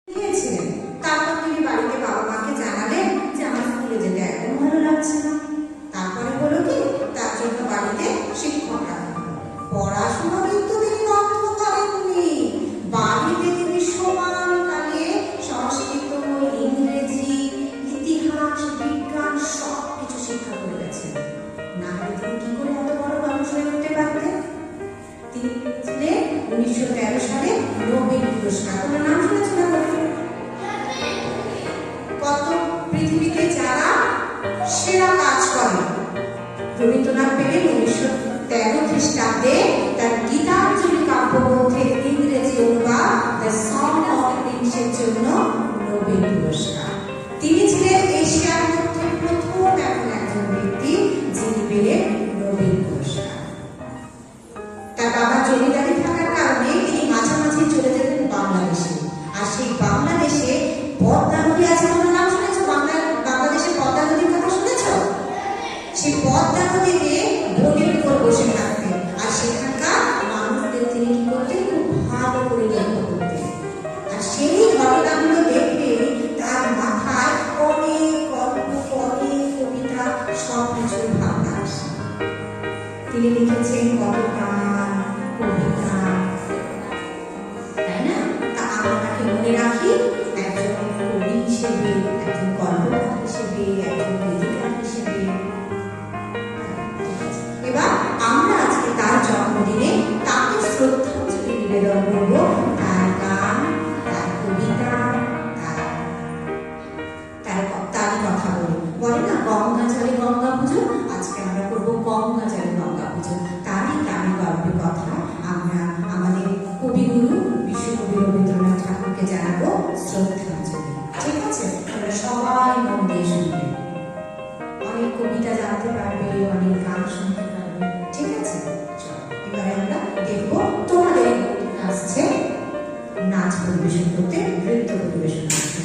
দিয়েছিলেন। তারপর তিনি বাড়িতে বাবা মাকে জানালেন যে আমার স্কুলে যেতে একদম ভালো লাগছে না। তারপরে হলো কি, তার জন্য বাড়িতে শিক্ষক রাখা হলো। পড়াশোনা কিন্তু তিনি বন্ধ করেননি। বাড়িতে তিনি সমানকালে সংস্কৃত, ইংরেজি, ইতিহাস, বিজ্ঞান সবকিছু শিক্ষা করে গেছেন। না হলে তিনি কি করে এত বড় মানুষ হয়ে উঠতে পারতেন? তিনি পেয়েছিলেন 1913 সালে নোবেল পুরস্কার। তোমার নাম শুনেছো না? কত পৃথিবীতে যারা সেরা কাজ করে, রবীন্দ্রনাথ পেলেন 1913 খ্রিস্টাব্দে তার গীতাঞ্জলি কাব্যগ্রন্থের ইংরেজি অনুবাদ দ্য সং অফ কিংসের জন্য নোবেল পুরস্কার। তিনি ছিলেন এশিয়ার মধ্যে প্রথম এমন একজন ব্যক্তি যিনি পেলেন নোবেল পুরস্কার। তার বাবার জমিদারি থাকার কারণে তিনি মাঝামাঝি চলে যেতেন বাংলাদেশে। আর সেই বাংলাদেশে পদ্মা নদী আছে, তোমার নাম শুনেছো? বাংলাদেশে পদ্মা নদীর কথা শুনেছো? সেই পদ্মা নদীতে বোটের উপর বসে থাকতেন। আর সেখানকার মানুষদের তিনি কি করতেন? খুব ভালো করে গল্প করতেন। আর সেই ঘটনাগুলো দেখে তার মাথায় অনেক গল্প, অনেক কবিতা, সবকিছুর ভাবনা আসে। তিনি লিখেছেন কত গান, কবিতা, তাই না? তা আমরা তাকে মনে রাখি একজন কবি হিসেবে, একজন গল্পকার হিসেবে, একজন গীতিকার হিসেবে। এবার আমরা আজকে তার জন্মদিনে তাকে শ্রদ্ধাঞ্জলি নিবেদন করব। তার গান, তার কবিতা, তারই কথা বলে না গঙ্গা জলে গঙ্গা পুজো। আজকে আমরা করবো গঙ্গা জলে গঙ্গা পুজো। তারই গানে গল্পের কথা আমরা আমাদের কবিগুরু বিশ্বকবি রবীন্দ্রনাথ ঠাকুরকে জানাবো শ্রদ্ধাঞ্জলি। ঠিক আছে? তোমরা সবাই মন দিয়ে শুনবে, অনেক কবিতা জানতে পারবে, অনেক গান শুনতে পারবে। ঠিক আছে? এবারে আমরা দেখবো তোমাদের আসছে নাচ পরিবেশন করতে, নৃত্য পরিবেশন করতে।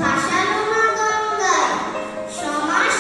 ভাষানো গঙ্গায় সমাস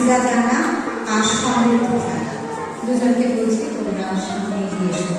হাফিজা জানা আর সমৃদ্ধ জানা। দুজনকে বলছি তোমরা সামনে এগিয়ে এসো।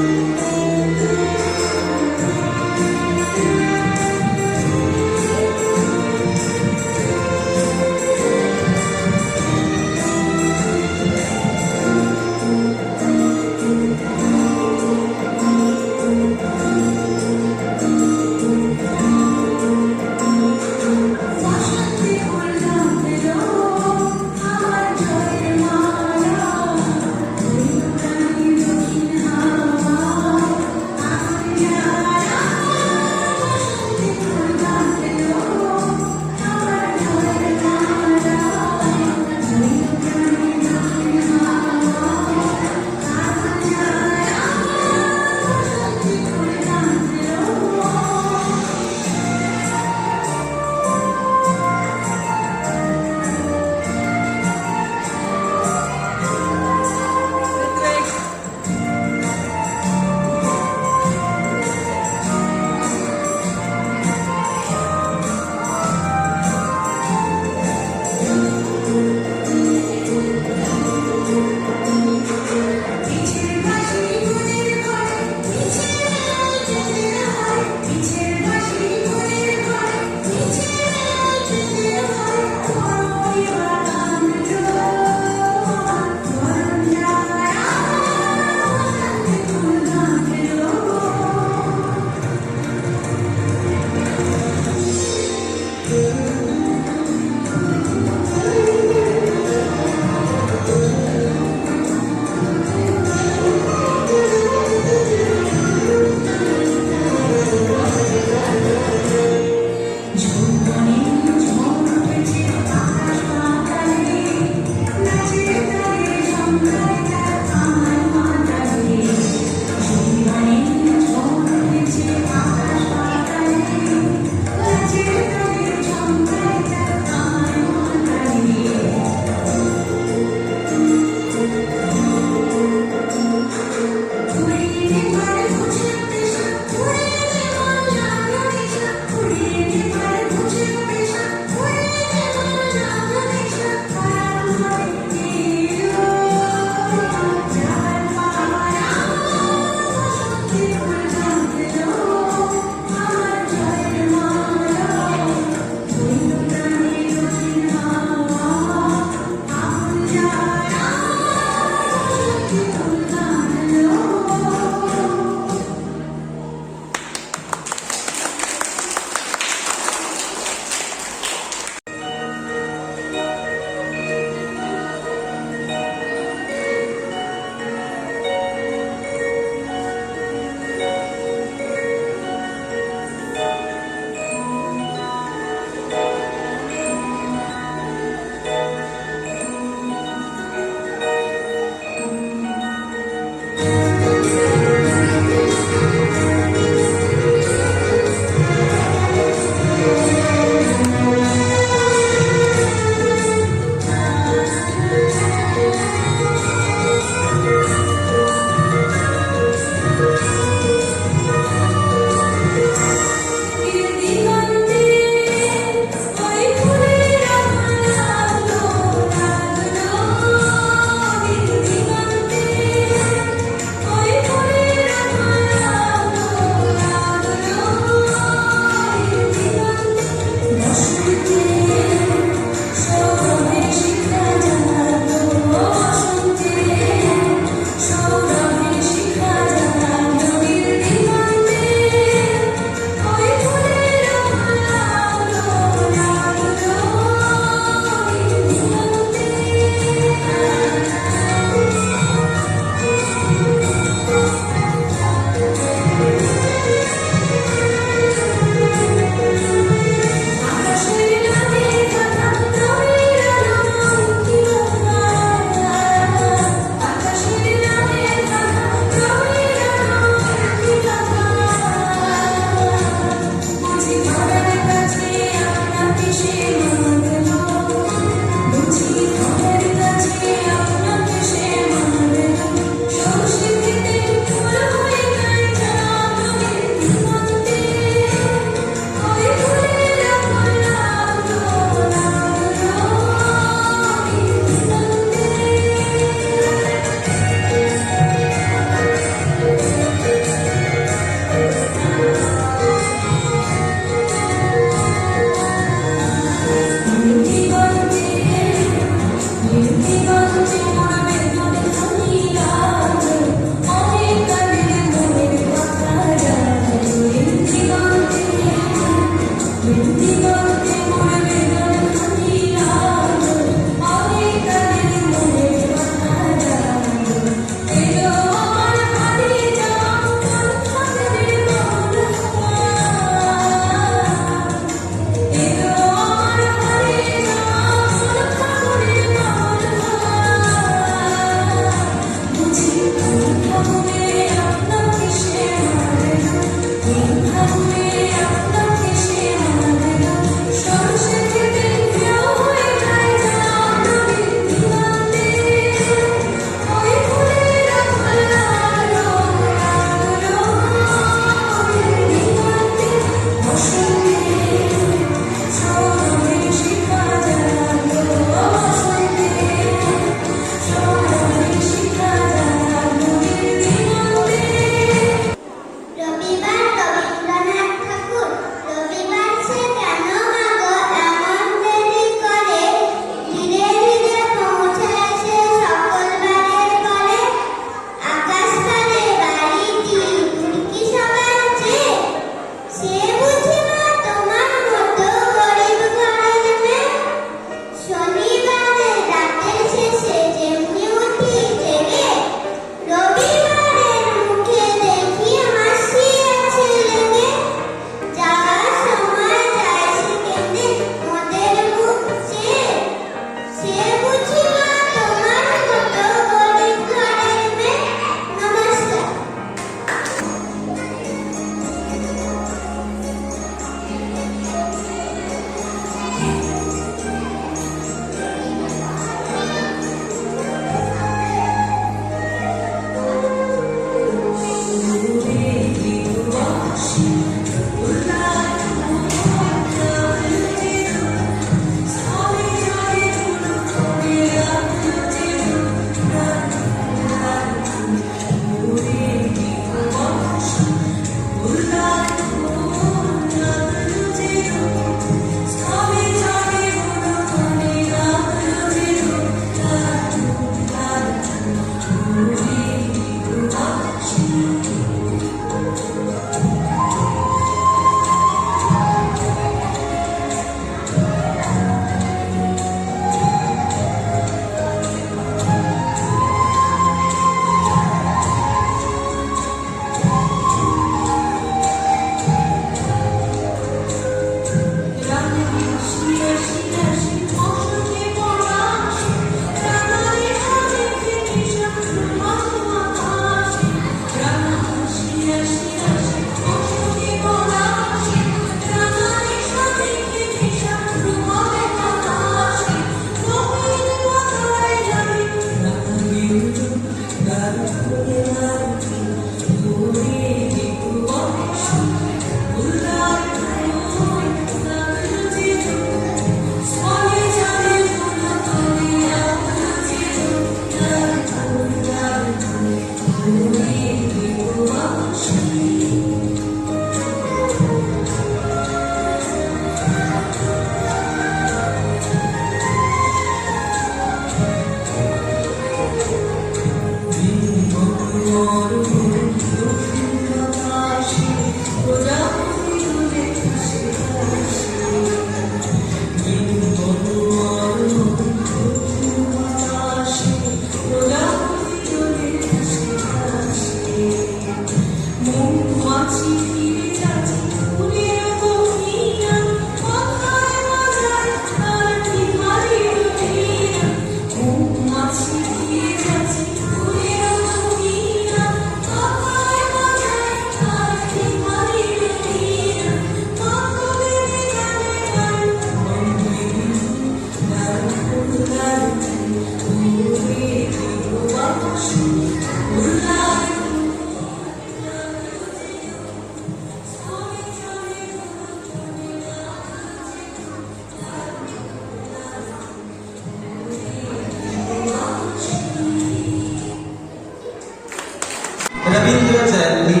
Rabindra Jayanti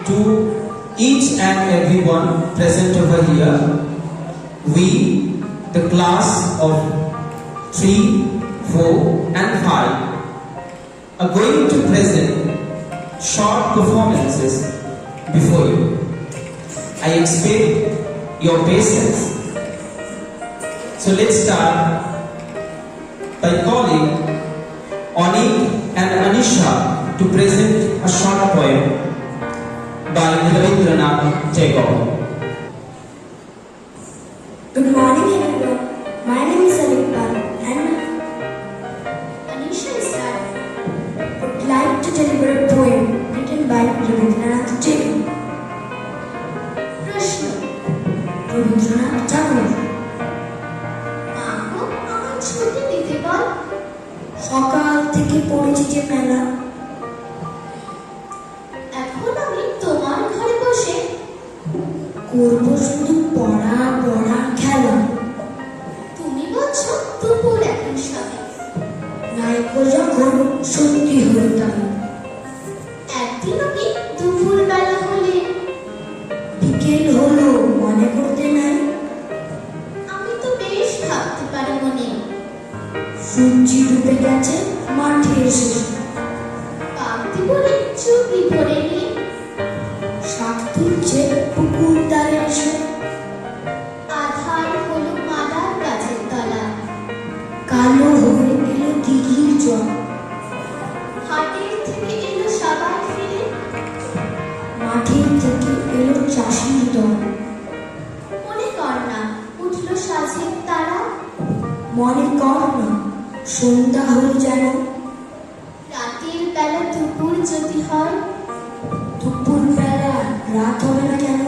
to each and everyone present over here. We, the class of 3, 4 and 5 are going to present short performances before you. I expect your patience. So let's start by calling Anik and Anisha to present a short poem by Rabindranath Tagore. Good morning everyone. My name is Anikpal and Anisha is I would like to deliver a poem written by Rabindranath Tagore. Prashna. Rabindranath Tagore. আমার ছুটি দিতে বল। সকাল থেকে পড়েছি যে মেলা, এখন আমি তোমার ঘরে বসে করব শুধু পড়া পড়া খেলা। তুমি বলছো দুপুর এখন সবে, নাইকো যখন সত্যি হলো তাই। একদিন আমি দুপুর বেলা হলে বিকেল হলো মনে করতে নাই। আমি তো বেশ ভাবতে পারি মনে, সূর্যি ডুবে গেছে মাঠে এসে। কাঁদতে বলে চুপি ভরে নিয়ে শাক তুলছে পুকুর ধারে এসে। আধার হলো মাদার গাছের তলা, কালো হয়ে এলো দিঘির জল। হাটের থেকে এলো সবাই ফিরে, মাঠের থেকে এলো চাষির দল। মনে কর না উঠলো সাজের তারা, মনে কর না সন্ধ্যা হলো যেন। রাতের বেলা দুপুর যদি হয়, দুপুর বেলা রাত হবে না কেন?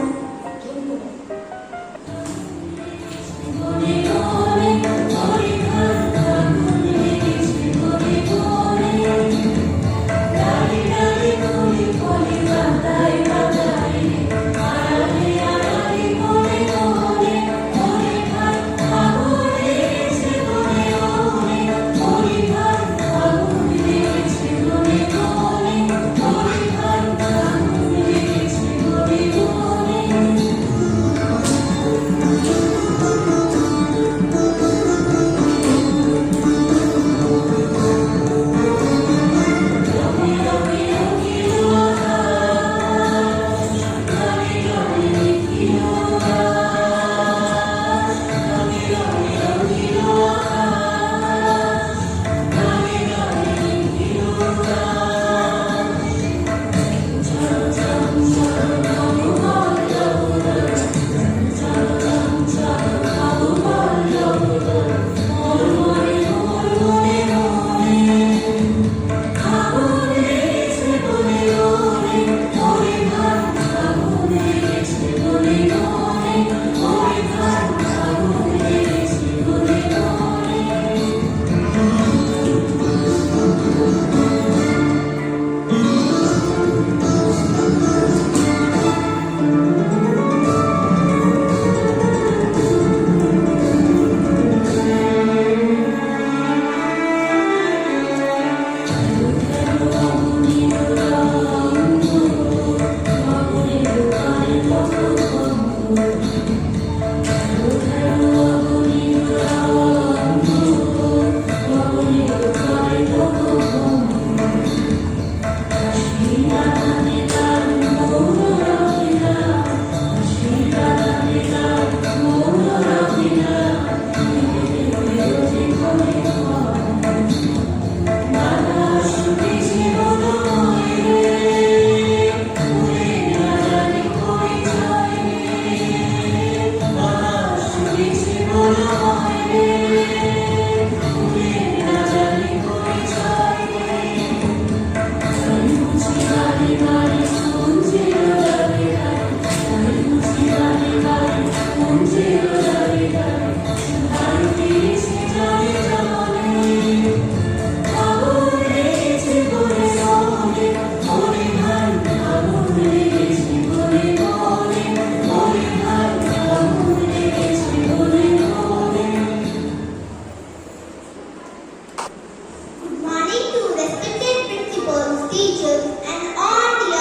Good morning to respected principals, teachers, and all the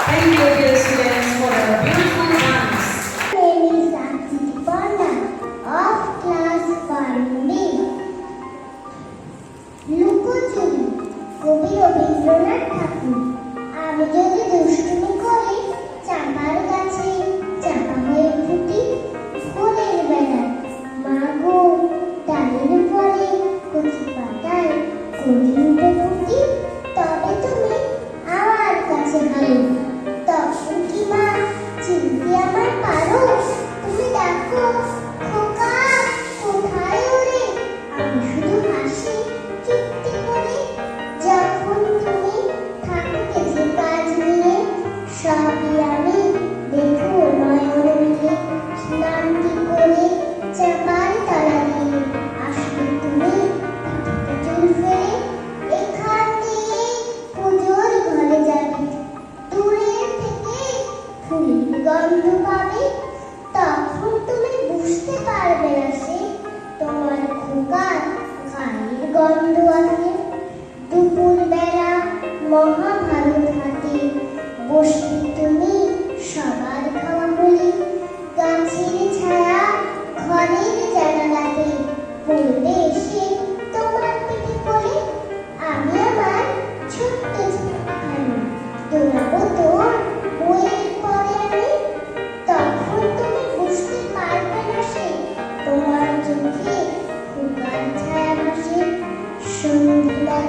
Thank you, dear students, for a beautiful dance. My name is Aksiti Panda of class 1B. লুকোচুরি কবি রবীন্দ্রনাথ ঠাকুর। আমি যদি দুষ্টুমি করি চাপার গাছে চাপা হয়ে ফুটি ফুলের বেলা মা গো ডালের পরে কচি পাতায় কলি উঠে ফুটি তবে তুমি আমার কাছে ভালো তখন কি মা চিনতে আমার পারো তুমি দেখো খোকা কোথায় ওরে আমি শুধু হাসি চুপটি করে যখন তুমি থাকতে যে কাজ নিয়ে সবই আমি দেখো নয়ন মিলে স্নানটি করে চাপার তলা দিয়ে আসলে তুমি পিঠে চুল ফেলে এখান দিয়ে পুজোর ঘরে যাবে দূরে থেকে ফুলের গন্ধ পাবে তখন তুমি বুঝতে পারবে না সে তোমার খোকার গায়ের গন্ধ আছে দুপুর বেলা মহাভারত হাতে বসে তুমি সবার খাওয়া বলি গাছের ছায়া ঘরের জানালাতে পড়বে এসে তোমার পিঠে করে আমি আমার ছোট্ট ছোট্টখানি দৌড়াবো তোর বইয়ের পরে আমি তখন তুমি বুঝতে পারবে না সে তোমার চোখে খোকার ছায়া ভাসে সন্ধ্যেবেলা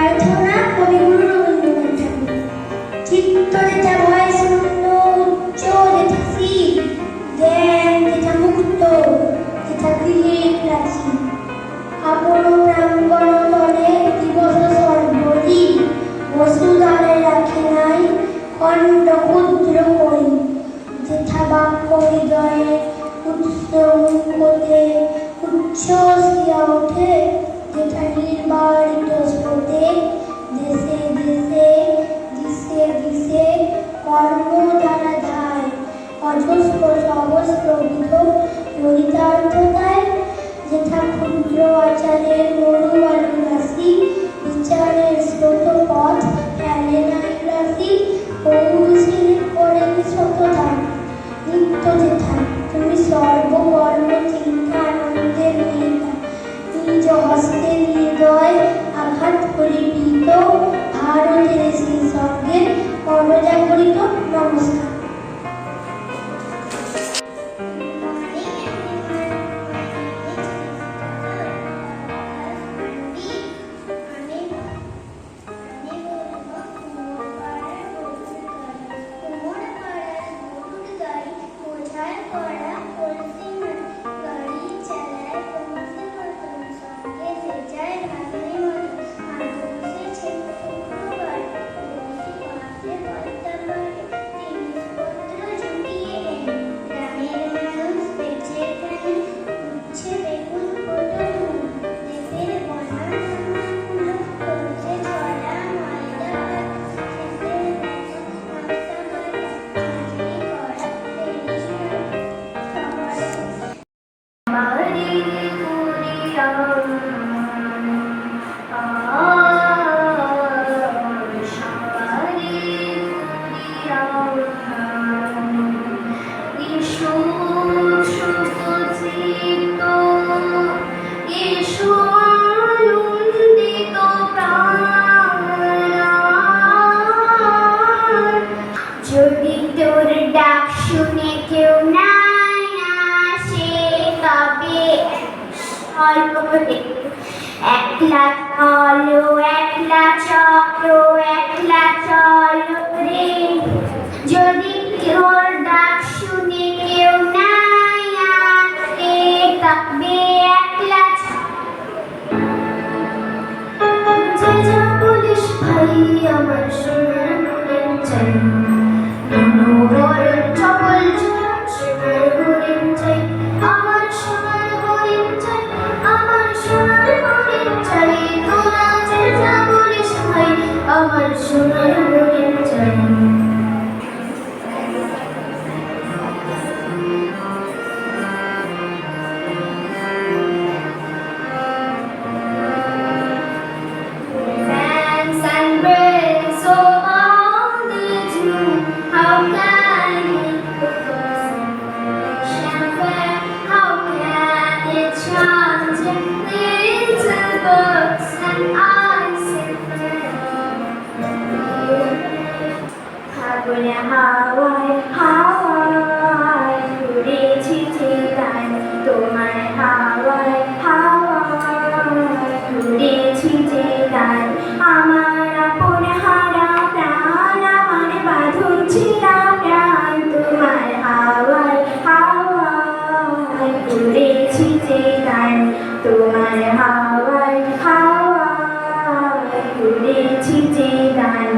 প্রার্থনা কবিগুরু রবীন্দ্রনাথ ঠাকুর। চিত্ত যেথা ভয় শূন্য উচ্চ যেথা স্থির, জ্ঞান যেথা মুক্ত যেথা গৃহে প্রাচীর। আপন প্রাঙ্গণ তলে দিবস সর্বরি, বসুধরে রাখে নাই খণ্ড ক্ষুদ্র করি। যেথা বাক্য হৃদয়ে উৎস মুখতে উচ্ছ্বসিয়া ওঠে, যেথা নির্বাণিত স্রোতে দেশে দেশে দিশে দিশে কর্মধারা ধায়। অজস্র সহস্র বিধ ললিতার্থ দেয়, যেথা ক্ষুদ্র আচারের মরু আলু রাশি, বিচারের স্রোত পথ ফেলে নাই রাশি। পৌরুষের করে শতধার নিত্য যেথা তুমি সর্বকর্ম চিন্তা আনন্দের নেতা। নিজ হস্তে হৃদয় আঘাত করিত, ভারতের সেই স্বর্গের করজাগরিত নমস্কার। যদি তোর ডাক শুনে কেউ নাই আসে, তবে অল্প করে একলা চলো, একলা চলো, একলা চলো রে। যদি তোর ডাক শুনে কেউ নাই আসে, তবে একলা যে যা বলিস ভাই আমার সোনার মনের চাই। মনোহর চপল সোনার হরিণ চাই, আমার সোনার হরিণ চাই, আমার সোনার হরিণ চাই। তোরা যে যা বলিস ভাই আমার সোনার হরিণ চাই। হাওয়ায় হাওয়ায় উড়েছি চিতায়, তোমার হাওয়ায় হাওয়ায় উড়েছি চিতায়। আমার আপন হারা প্রাণ, আমার বাঁধন ছিলা প্রাণ, তোমার হাওয়ায় হাওয়ায় উড়েছি চিতায়, তোমার হাওয়ায় হাওয়ায় উড়েছি চিতায়।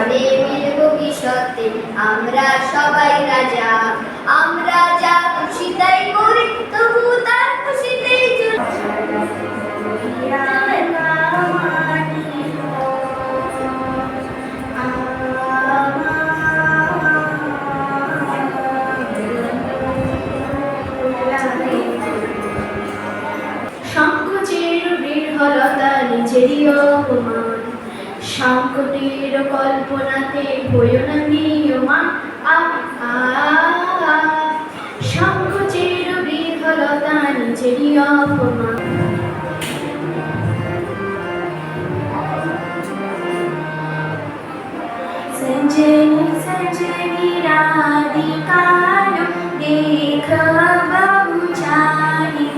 দেবীর ভবিষ্যতে আমরা সবাই রাজা, আমরা যা খুশি তাই করি, তবু তার খুশিতেই সংকোচের বৃহলতা নিজেরই অপমান, সংকটের কল্পনাতে হইও না নিয়মান। সংকোচের বৃহলতা নিজেরই অপমান। संजनी संजनी राधिकालो देख बहु चाहि,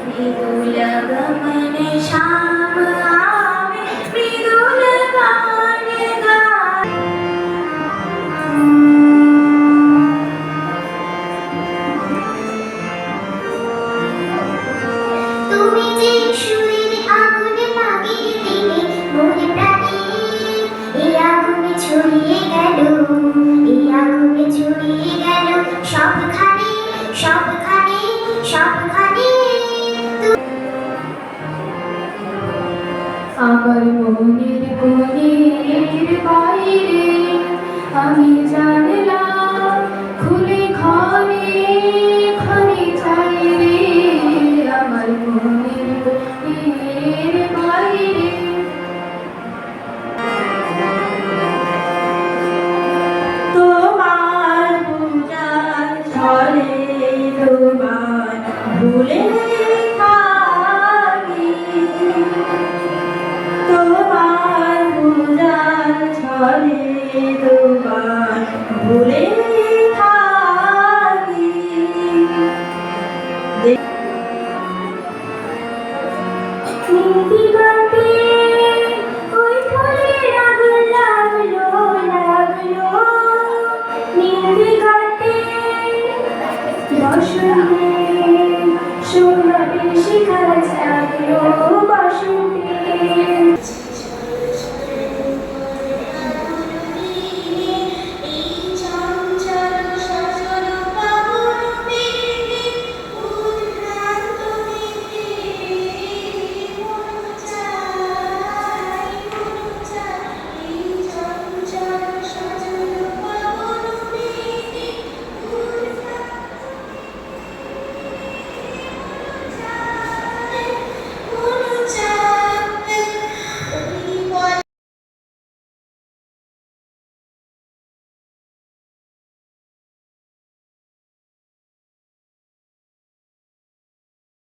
मृदुल गमन श्याम आवे, मृदुल गान गाए। তুমি যে সুরের আগুন লাগিয়ে দিলে মোর প্রাণে, এই আগুনে ছড়িয়ে গেল, এই আগুনে ছড়িয়ে গেল সবখানে, সবখানে, সবখানে। আমার মনের কোণের বাইরে আমি জানলাম খুলে ঘরে ঘরে চাই রে, আমার মনের কোণের বাইরে। তোমার পূজার ছলে তোমার ভুলে থাকি, তোমার পূজার ছলে